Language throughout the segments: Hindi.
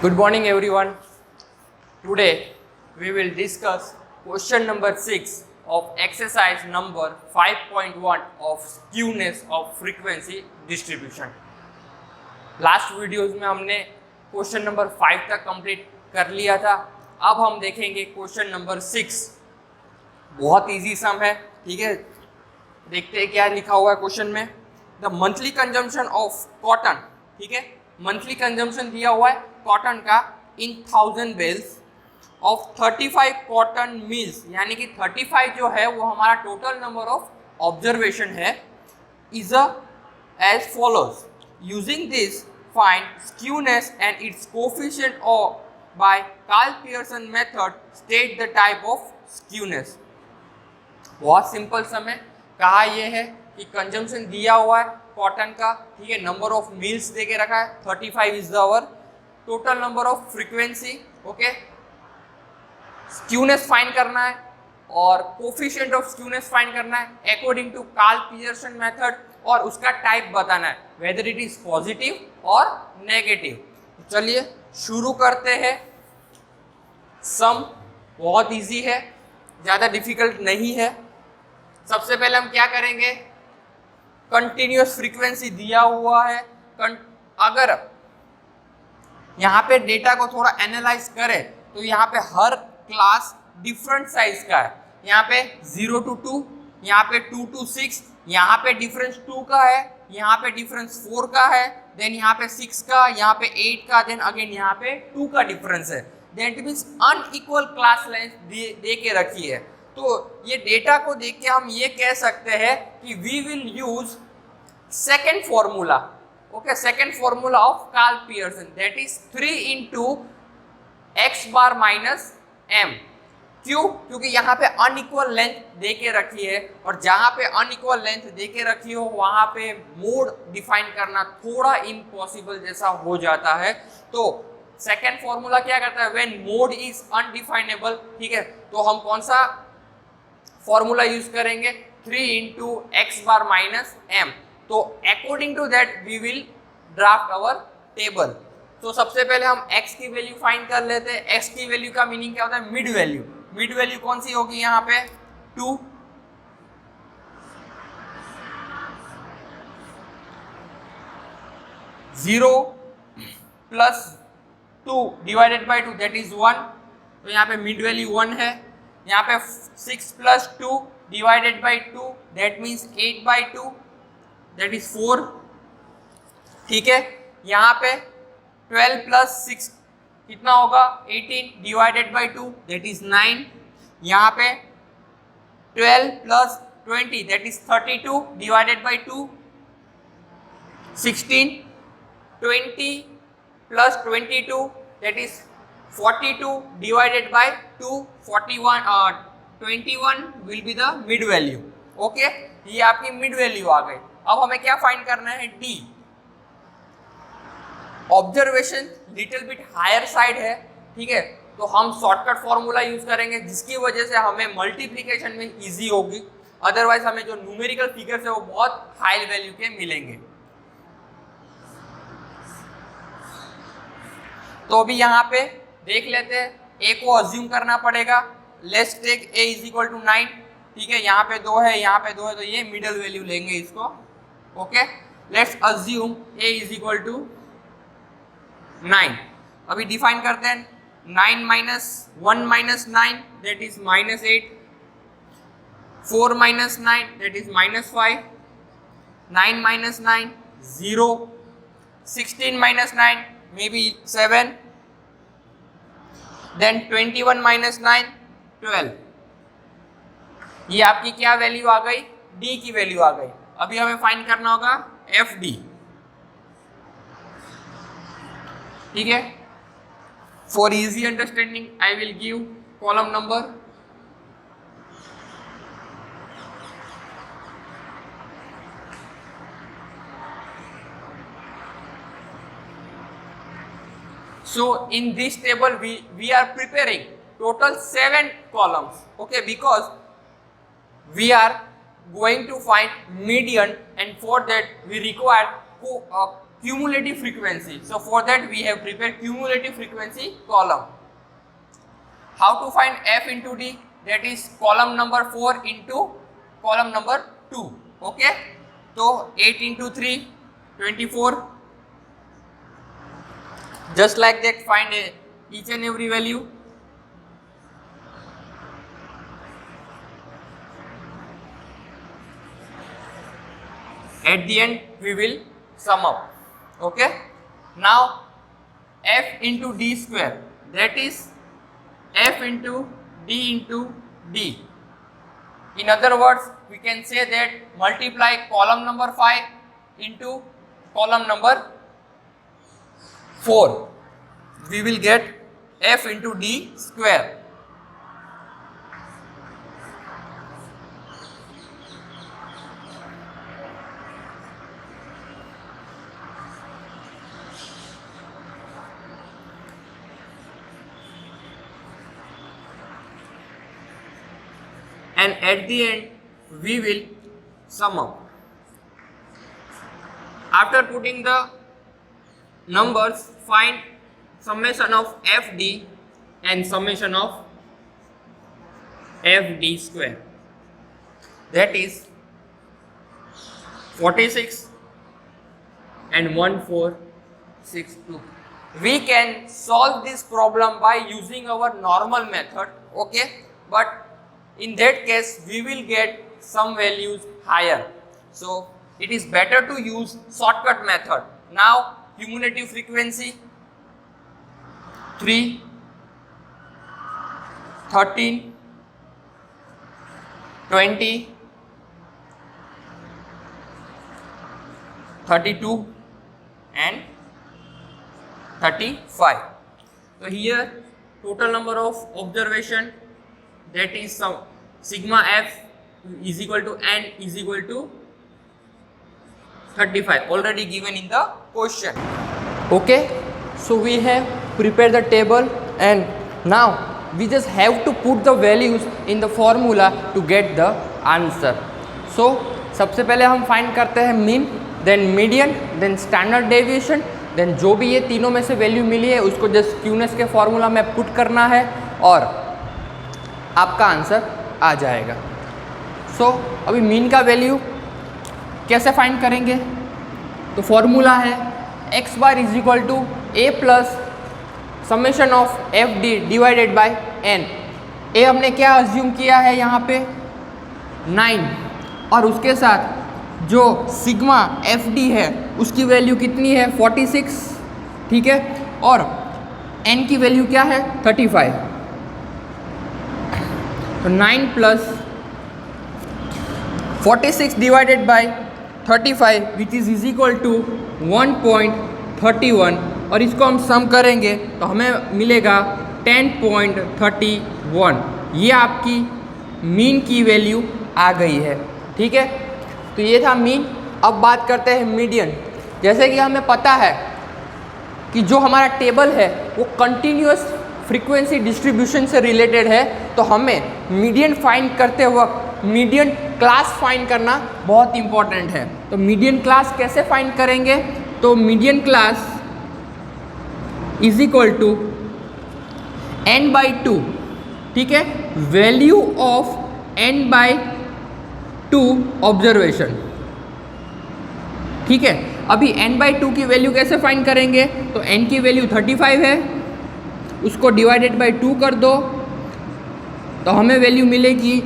Good morning everyone. Today we will discuss question number 6 of exercise number 5.1 of skewness of frequency distribution. Last videos में हमने क्वेश्चन नंबर 5 तक कंप्लीट कर लिया था. अब हम देखेंगे क्वेश्चन नंबर 6. बहुत इजी सम है, ठीक है. देखते हैं क्या लिखा हुआ है क्वेश्चन में. The monthly consumption of cotton, ठीक है, मंथली कंजम्पशन दिया हुआ है कॉटन का in 1000 bales of 35 cotton mills, यानी कि 35 जो है वो हमारा टोटल नंबर ऑफ ऑब्जर्वेशन है, is as follows. Using this find skewness and its coefficient और by Karl Pearson method state the type of skewness. बहुत सिंपल सम है. कहा यह है कि कंजम्पशन दिया हुआ है कॉटन का, ठीक है, नंबर ऑफ मिल्स दे के रखा है 35 is our total number of frequency. Okay, skewness find करना है और कोफिशिएंट ऑफ स्क्यूनेस फाइंड करना है according to Karl Pearson method, और उसका टाइप बताना है वेदर इट इज पॉजिटिव और नेगेटिव. चलिए शुरू करते हैं. सम बहुत इजी है, ज़्यादा डिफिकल्ट नहीं है. सबसे पहले हम क्या करेंगे, कंटिन्यूअस फ्रीक्वेंसी दिया हुआ है. अगर यहाँ पे डेटा को थोड़ा एनालाइज करें तो यहाँ पे हर क्लास डिफरेंट साइज का है. यहाँ पे 0 to 2, यहाँ पे 2 to 6, यहाँ पे डिफरेंस 2 का है, यहाँ पे डिफरेंस 4 का है, देन यहाँ पे 6 का, यहाँ पे 8 का, देन अगेन यहाँ पे 2 का डिफरेंस है. Then it means unequal class length दे के रखी है. तो ये डेटा को देख के हम ये कह सकते हैं कि we will use second formula. Okay, second formula of Karl Pearson, that is 3 into x bar minus m. क्यों? क्योंकि यहाँ पे अनइक्वल लेंथ दे के रखी है, और जहाँ पे अनइक्वल लेंथ दे के रखी हो वहाँ पे मोड डिफाइन करना थोड़ा इम्पॉसिबल जैसा हो जाता है. तो सेकेंड फॉर्मूला क्या करता है, व्हेन मोड इज अनडिफाइनेबल, ठीक है, तो हम कौन सा फॉर्मूला यूज करेंगे, 3 into x bar minus m. तो according to that we will draft our table. तो सबसे पहले हम x की वैल्यू फाइंड कर लेते हैं. x की वैल्यू का मीनिंग क्या होता है, मिड वैल्यू. मिड वैल्यू कौन सी होगी यहाँ पे, 2. 0 plus 2 divided by 2 that is 1. तो यहाँ पे मिड वैल्यू 1 है. यहाँ पे 6 plus 2 divided by 2 that means 8 by 2 that is 4. ठीक है, यहाँ पे 12 प्लस 6 कितना होगा, 18 डिवाइडेड बाई 2 दैट इज 9. यहाँ पे 12 plus 20 that is 32 divided by 2 16. 20 plus 22 that is 42 divided by 2 41 21 will be the mid value. Okay, ये आपकी मिड वैल्यू आ गई. अब हमें क्या फाइंड करना है, D. Observation little bit higher side है, ठीक है, तो हम शॉर्टकट फॉर्मूला यूज करेंगे जिसकी वजह से हमें मल्टीप्लिकेशन में इजी होगी. अदरवाइज हमें जो न्यूमेरिकल फिगर्स है वो बहुत हाई वैल्यू के मिलेंगे. तो अभी यहाँ पे देख लेते हैं, ए को अज्यूम करना पड़ेगा. Let's take A is equal to 9, ठीक है, यहाँ पे 2 है, यहाँ पे 2 है, तो ये मिडल वैल्यू लेंगे इसको. Okay, let's assume A is equal to 9. अभी डिफाइन करते हैं. 9 minus 1 minus 9 that is minus 8. 4 minus 9 that is minus 5. 9 minus 9 0. 16 minus 9 maybe 7. Then 21 minus 9 12. ये आपकी क्या वैल्यू आ गई, डी की वैल्यू आ गई. अभी हमें फाइंड करना होगा एफ डी. ठीक है, for easy understanding I will give column number. So in this table we are preparing total 7 columns. Okay, because we are going to find median, and for that we require cumulative frequency. So for that we have prepared cumulative frequency column. How to find f into d? That is column number 4 into column number 2. Okay, so 8 into 3 24. Just like that, find each and every value. At the end we will sum up. Okay, now f into d square, that is f into d into d. In other words, we can say that multiply column number 5 into column number 4, we will get f into d square. And at the end we will sum up. After putting the numbers, find summation of fd and summation of fd square, that is 46 and 1462. We can solve this problem by using our normal method. Okay, but in that case we will get some values higher, so it is better to use shortcut method. Now cumulative frequency 3, 13, 20, 32 and 35. So here total number of observation, that is some sigma f is equal to n is equal to 35, already given in the question. Okay, so we have prepared the table and now we just have to put the values in the formula to get the answer. So सबसे पहले हम फाइंड करते हैं mean, then median, then standard deviation, then जो भी ये तीनों में से वैल्यू मिली है उसको जस्ट क्यूनेस के फॉर्मूला में पुट करना है और आपका आंसर आ जाएगा. सो अभी मीन का वैल्यू कैसे फाइंड करेंगे? तो फॉर्मूला है X bar is equal to A plus summation of F D divided by N. A हमने क्या अज्यूम किया है यहाँ पे 9 और उसके साथ जो सिग्मा एफ डी है उसकी वैल्यू कितनी है 46. ठीक है, और एन की वैल्यू क्या है 35. तो 9 plus 46 divided by 35 which is equal to 1.31 और इसको हम सम करेंगे तो हमें मिलेगा 10.31. ये आपकी मीन की वैल्यू आ गई है. ठीक है, तो ये था मीन. अब बात करते हैं मीडियन. जैसे कि हमें पता है कि जो हमारा टेबल है वो कंटिन्यूअस फ्रीक्वेंसी डिस्ट्रीब्यूशन से रिलेटेड है, तो हमें मीडियन फाइंड करते वक्त मीडियन क्लास फाइंड करना बहुत इंपॉर्टेंट है. तो मीडियन क्लास कैसे फाइंड करेंगे? तो median class is equal to n by 2. ठीक है, value of n by 2 observation. ठीक है, अभी n बाई 2 की वैल्यू कैसे फाइंड करेंगे? तो n की वैल्यू 35 है, उसको डिवाइडेड बाई 2 कर दो तो हमें वैल्यू मिलेगी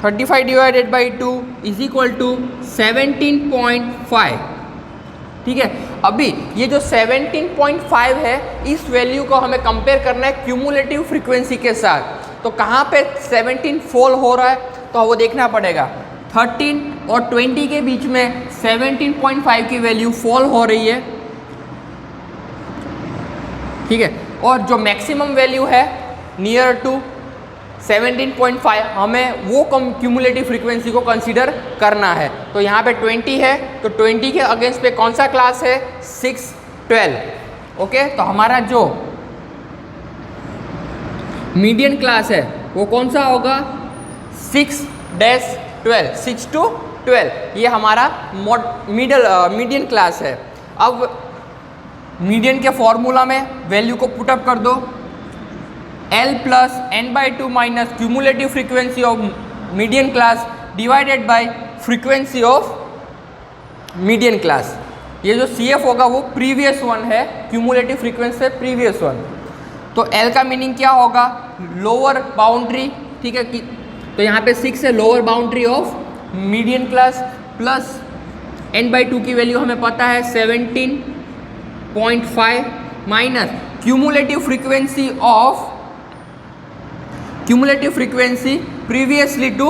35 divided by 2 is equal to 17.5. ठीक है, अभी ये जो 17.5 है इस वैल्यू को हमें कंपेयर करना है क्यूमुलेटिव फ्रीक्वेंसी के साथ. तो कहाँ पे 17 फॉल हो रहा है तो वो देखना पड़ेगा. 13 और 20 के बीच में 17.5 की वैल्यू फॉल हो रही है. ठीक है, और जो मैक्सिमम वैल्यू है नियर टू 17.5 हमें वो क्यूमुलेटिव फ्रीक्वेंसी को कंसीडर करना है. तो यहाँ पे 20 है तो 20 के अगेंस्ट पे कौन सा क्लास है 6, 12. ओके, तो हमारा जो मीडियन क्लास है वो कौन सा होगा 6-12, 6 to 12. ये हमारा मीडियन क्लास है. अब मीडियन के फॉर्मूला में वैल्यू को पुटअप कर दो, L plus n/2 minus cumulative frequency of median class divided by frequency of median class. ये जो CF होगा वो प्रीवियस वन है, क्यूमुलेटिव फ्रीक्वेंसी है प्रीवियस वन। तो L का मीनिंग क्या होगा, लोअर बाउंड्री, ठीक है। तो यहाँ पे 6 है lower boundary of median class, plus n/2 की वैल्यू हमें पता है 17.5 minus cumulative frequency previously to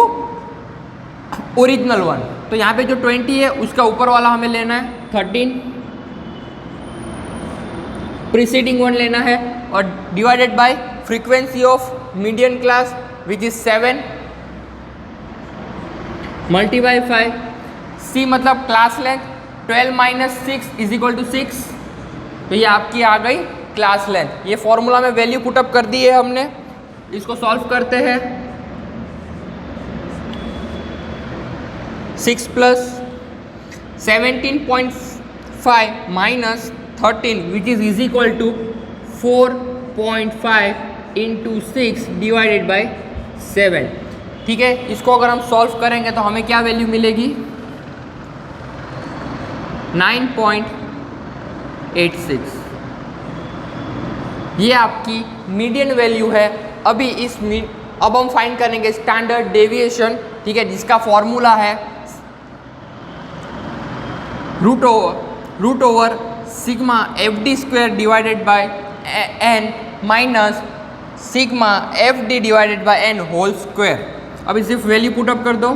original one. तो यहाँ पे जो 20 है उसका ऊपर वाला हमें लेना है 13, प्रीसीडिंग वन लेना है, और divided by frequency of median class which is 7 multiply 5, C मतलब class length 12 minus 6 is equal to 6। तो ये आपकी आ गई क्लास लेंथ। ये फॉर्मूला में वैल्यू पुटअप कर दी है हमने, इसको सॉल्व करते हैं। 6 plus 17.5 minus 13 which is equal to 4.5 into 6 divided by 7, ठीक है। इसको अगर हम सॉल्व करेंगे तो हमें क्या वैल्यू मिलेगी, 9.86। ये आपकी मीडियन वैल्यू है। अभी अब हम फाइंड करेंगे स्टैंडर्ड डेविएशन, ठीक है, जिसका फॉर्मूला है root over sigma FD square divided by n minus sigma FD divided by n whole square. अभी सिर्फ वैल्यू पुटअप कर दो,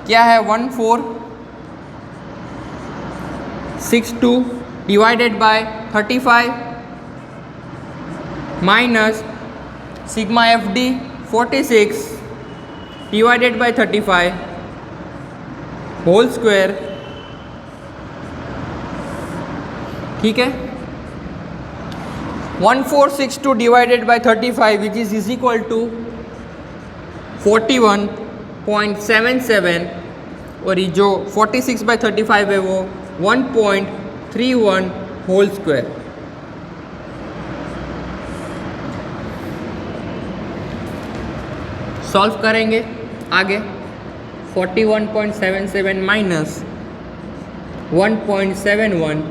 क्या है 1462 divided by 35 minus sigma FD 46 divided by 35 whole square, ठीक है। 1462 divided by 35 which is equal to 41.77, और ये जो 46 बाय 35 है वो 1.31 होल स्क्वायर। सॉल्व करेंगे आगे, 41.77 माइनस 1.71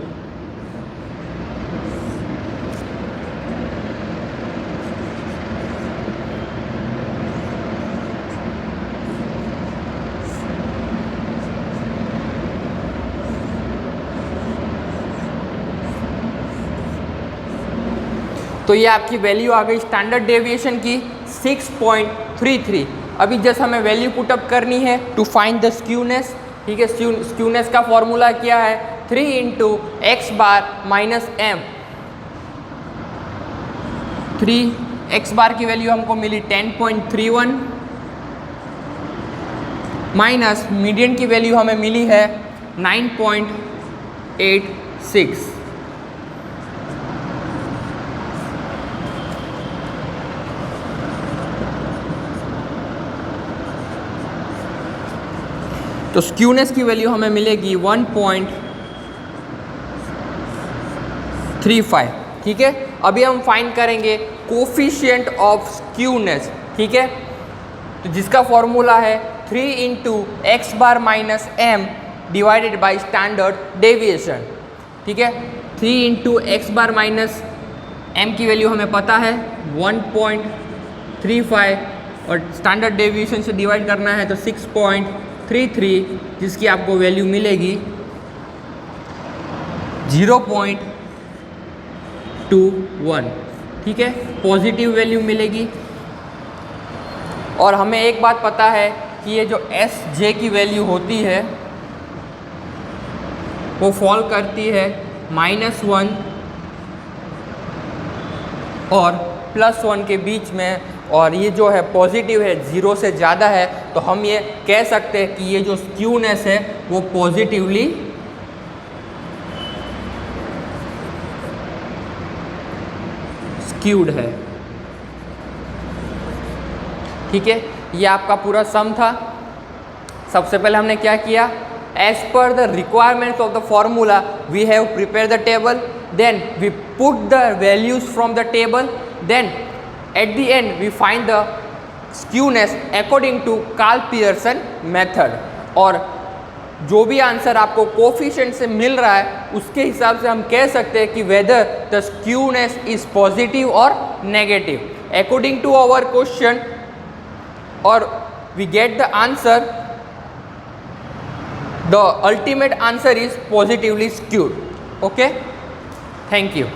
तो ये आपकी वैल्यू आ गई स्टैंडर्ड डेविएशन की 6.33। अभी जस्ट हमें वैल्यू पुटअप करनी है टू फाइंड द स्क्यूनेस, ठीक है। स्क्यूनेस का फॉर्मूला क्या है, 3 into X bar minus M. 3 x बार की वैल्यू हमको मिली 10.31 माइनस मीडियन की वैल्यू हमें मिली है 9.86। तो स्क्यूनेस की वैल्यू हमें मिलेगी 1.35, ठीक है। अभी हम फाइंड करेंगे कोफिशिएंट ऑफ स्क्यूनेस, ठीक है। तो जिसका फॉर्मूला है 3 into X bar minus M divided by standard deviation, ठीक है। 3 into X bar minus M की वैल्यू हमें पता है 1.35, और स्टैंडर्ड डेविएशन से डिवाइड करना है तो 6.33, जिसकी आपको वैल्यू मिलेगी 0.21, ठीक है। पॉजिटिव वैल्यू मिलेगी। और हमें एक बात पता है कि ये जो SJ की वैल्यू होती है वो फॉल करती है -1 और +1 के बीच में, और ये जो है पॉजिटिव है, 0 से ज़्यादा है, तो हम ये कह सकते हैं कि ये जो स्क्यूनेस है वो पॉजिटिवली स्क्यूड है, ठीक है। ये आपका पूरा सम था। सबसे पहले हमने क्या किया, as per the requirements of the formula we have prepare the table, then we put the values from the table, then at the end we find the skewness according to Karl Pearson method. और जो भी आंसर आपको कोफिशिएंट से मिल रहा है उसके हिसाब से हम कह सकते हैं कि whether the skewness is positive और negative according to our question, और we get the answer, the ultimate answer is positively skewed. Okay, thank you.